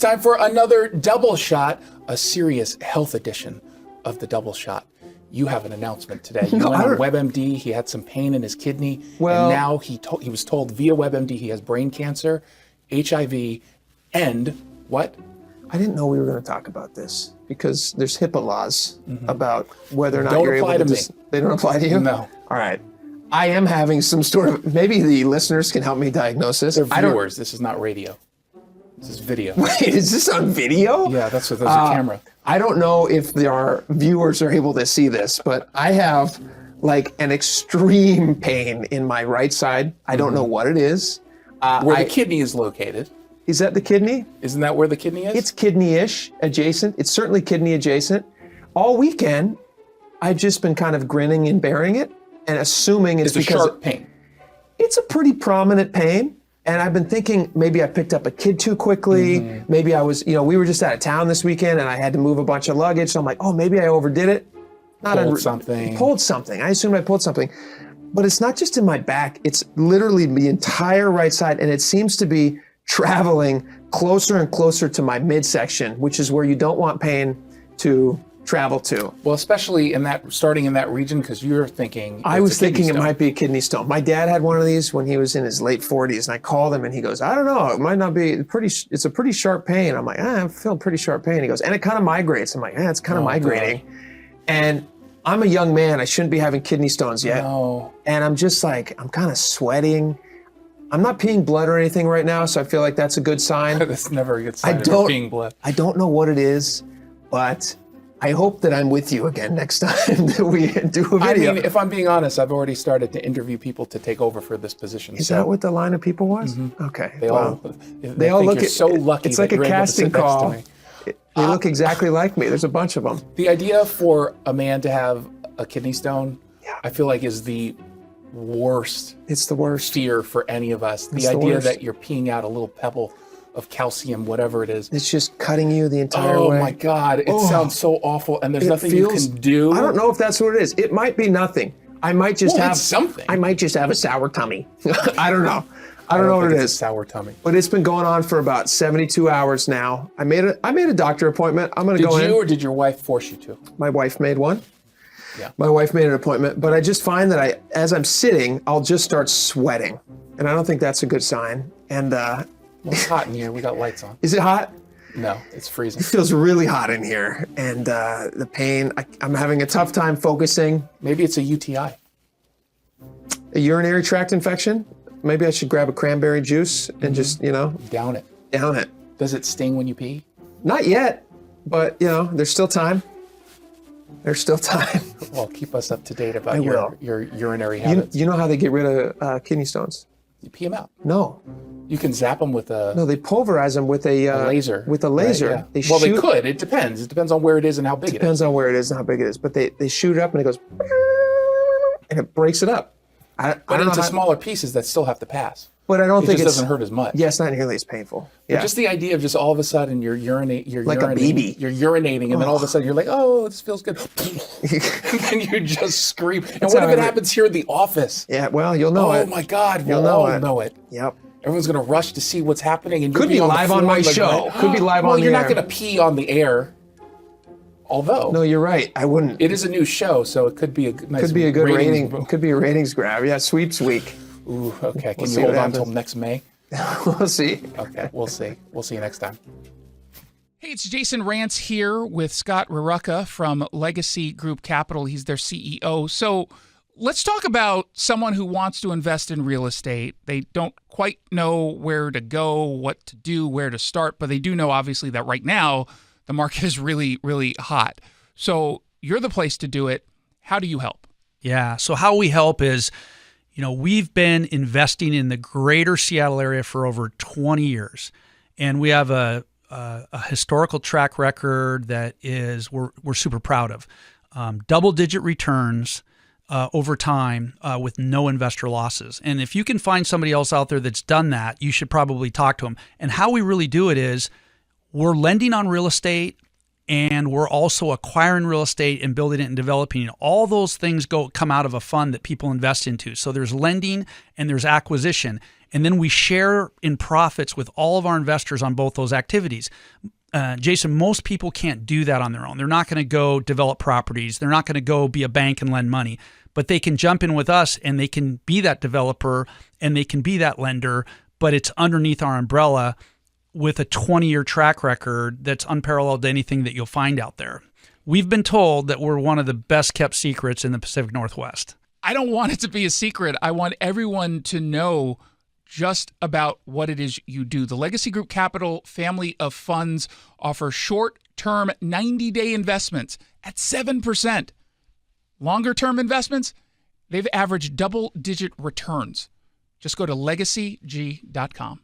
It's time for another double shot, a serious health edition of the double shot. You have an announcement today. You went on WebMD. He had some pain in his kidney. Well, and now he was told via WebMD he has brain cancer, HIV, and what? I didn't know we were going to talk about this because there's HIPAA laws about whether or not you're able to. They don't apply to you? No. All right. I am having some sort of, maybe the listeners can help me diagnose this. They're viewers. This is not radio. This is video. Wait, is this on video? Yeah, that's what there's a camera. I don't know if our viewers are able to see this, but I have like an extreme pain in my right side. I don't know what it is. Where the kidney is located. Is that the kidney? Isn't that where the kidney is? It's kidney-ish adjacent. It's certainly kidney adjacent. All weekend, I've just been kind of grinning and bearing it and assuming it's because a sharp pain. It's a pretty prominent pain. And I've been thinking maybe I picked up a kid too quickly. Maybe I was, we were just out of town this weekend and I had to move a bunch of luggage. So I'm like, oh, maybe I overdid it. Pulled something. Pulled something. I assumed I pulled something. But it's not just in my back. It's literally the entire right side. And it seems to be traveling closer and closer to my midsection, which is where you don't want pain to travel to. Well, especially starting in that region, because you're thinking. I was thinking it might be a kidney stone. My dad had one of these when he was in his late 40s, and I called him and he goes, I don't know, it might not be it's a pretty sharp pain. I'm like, I'm feeling pretty sharp pain. He goes, and it kind of migrates. I'm like, it's kind of migrating. God. And I'm a young man. I shouldn't be having kidney stones yet. No. And I'm just like, I'm kind of sweating. I'm not peeing blood or anything right now, so I feel like that's a good sign. That's never a good sign of peeing blood. I don't know what it is, but I hope that I'm with you again next time that we do a video. I mean, if I'm being honest, I've already started to interview people to take over for this position. Is that what the line of people was? Okay. They all look so lucky. It's like a casting call. They look exactly like me. There's a bunch of them. The idea for a man to have a kidney stone, I feel like is the worst. It's the worst fear for any of us. The idea that you're peeing out a little pebble of calcium, whatever it is. It's just cutting you the entire way. Oh my God, it sounds so awful, and there's nothing you can do. I don't know if that's what it is. It might be nothing. I might just have something. I might just have a sour tummy. I don't know. I don't know what it is. Sour tummy. But it's been going on for about 72 hours now. I made a doctor appointment. I'm going to go in. Did you or did your wife force you to? My wife made one. Yeah. My wife made an appointment, but I just find that as I'm sitting, I'll just start sweating. And I don't think that's a good sign. And well, it's hot in here. We got lights on. Is it hot? No, it's freezing. It feels really hot in here. And the pain, I'm having a tough time focusing. Maybe it's a UTI. A urinary tract infection? Maybe I should grab a cranberry juice and just, down it. Down it. Does it sting when you pee? Not yet, but there's still time. There's still time. Well, keep us up to date about your urinary habits. You know how they get rid of kidney stones? You pee them out. No. You can zap them with a... No, they pulverize them with a laser. With a laser. Right, yeah. They could. It depends. It depends on where it is and how big it is. Depends on where it is and how big it is. But they shoot it up and it goes... And it breaks it up. But into smaller pieces that still have to pass. But I don't think it doesn't hurt as much. Yeah, it's not nearly as painful. Yeah. But just the idea of just all of a sudden you're like a baby. You're urinating, and then all of a sudden you're like, oh, this feels good. And then you just scream. And what if it happens here in the office? Yeah, well, you'll know it. Oh my God, we'll all know it. Yep. Everyone's gonna rush to see what's happening, and could be live on my show. Could be live on the air. Well, you're not gonna pee on the air. Although. No, you're right. I wouldn't. It is a new show, so it could be a nice. Could be a good rating. Could be a ratings grab. Yeah, sweeps week. Ooh, okay. Can you hold on until next May? We'll see. Okay, we'll see. We'll see you next time. Hey, it's Jason Rantz here with Scott Rarucka from Legacy Group Capital. He's their CEO. So let's talk about someone who wants to invest in real estate. They don't quite know where to go, what to do, where to start, but they do know, obviously, that right now the market is really, really hot. So you're the place to do it. How do you help? Yeah, so how we help is, we've been investing in the greater Seattle area for over 20 years, and we have a historical track record that is we're super proud of. Double-digit returns over time with no investor losses. And if you can find somebody else out there that's done that, you should probably talk to them. And how we really do it is we're lending on real estate, and we're also acquiring real estate and building it and developing it. All those things come out of a fund that people invest into. So there's lending and there's acquisition. And then we share in profits with all of our investors on both those activities. Jason, most people can't do that on their own. They're not going to go develop properties. They're not going to go be a bank and lend money, but they can jump in with us and they can be that developer and they can be that lender, but it's underneath our umbrella with a 20-year track record that's unparalleled to anything that you'll find out there. We've been told that we're one of the best kept secrets in the Pacific Northwest. I don't want it to be a secret. I want everyone to know just about what it is you do. The Legacy Group Capital family of funds offer short-term 90-day investments at 7%. Longer-term investments, they've averaged double-digit returns. Just go to legacyg.com.